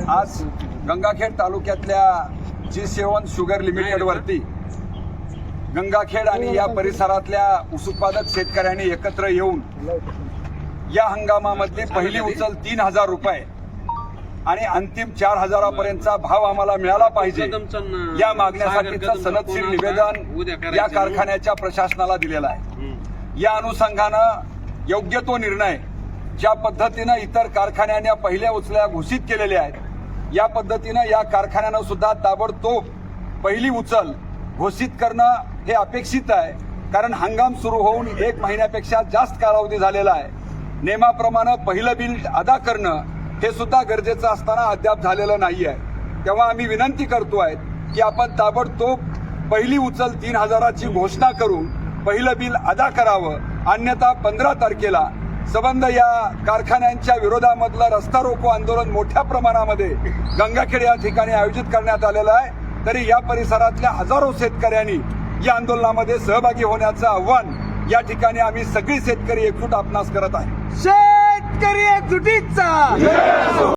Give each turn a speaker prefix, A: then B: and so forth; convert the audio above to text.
A: आज गंगाखेड तालुक्यातल्या G7 sugar limited वरती गंगाखेड आणि या परिसरातल्या ऊस उत्पादक शेतकऱ्यांनी एकत्र येऊन या हंगामामधली पहिली उचल 3,000 रुपये आणि अंतिम 4,000 पर्यंतचा भाव आम्हाला मिळाला पाहिजे या मागण्यासाठीचं सनदशीर निवेदन या कारखान्याच्या प्रशासनाला दिलेलं आहे। या अनुषंगानं योग्य तो निर्णय ज्या पद्धतीनं इतर कारखान्यांनी पहिल्या उचल्या घोषित केलेल्या आहेत या पद्धतीनं या कारखान्यानं सुद्धा ताबडतोब पहिली उचल घोषित करणं हे अपेक्षित आहे, कारण हंगाम सुरू होऊन 1 महिन्यापेक्षा जास्त कालावधी झालेला आहे। नियमाप्रमाणे पहिलं बिल अदा करणं हे सुद्धा गरजेचं असताना अद्याप झालेलं नाही आहे। तेव्हा आम्ही विनंती करतोय की आपण ताबडतोब पहिली उचल 3,000ची घोषणा करून पहिलं बिल अदा करावं, अन्यथा 15 तारखेला संबंध या कारखान्यांच्या विरोधामधलं रस्ता रोको आंदोलन मोठ्या प्रमाणामध्ये गंगाखेड या ठिकाणी आयोजित करण्यात आलेलं आहे। तरी या परिसरातल्या हजारो शेतकऱ्यांनी या आंदोलनामध्ये सहभागी होण्याचं आव्हान या ठिकाणी आम्ही सगळी शेतकरी एकजूट आपणास करत आहे।
B: शेतकरी एकजुटीचा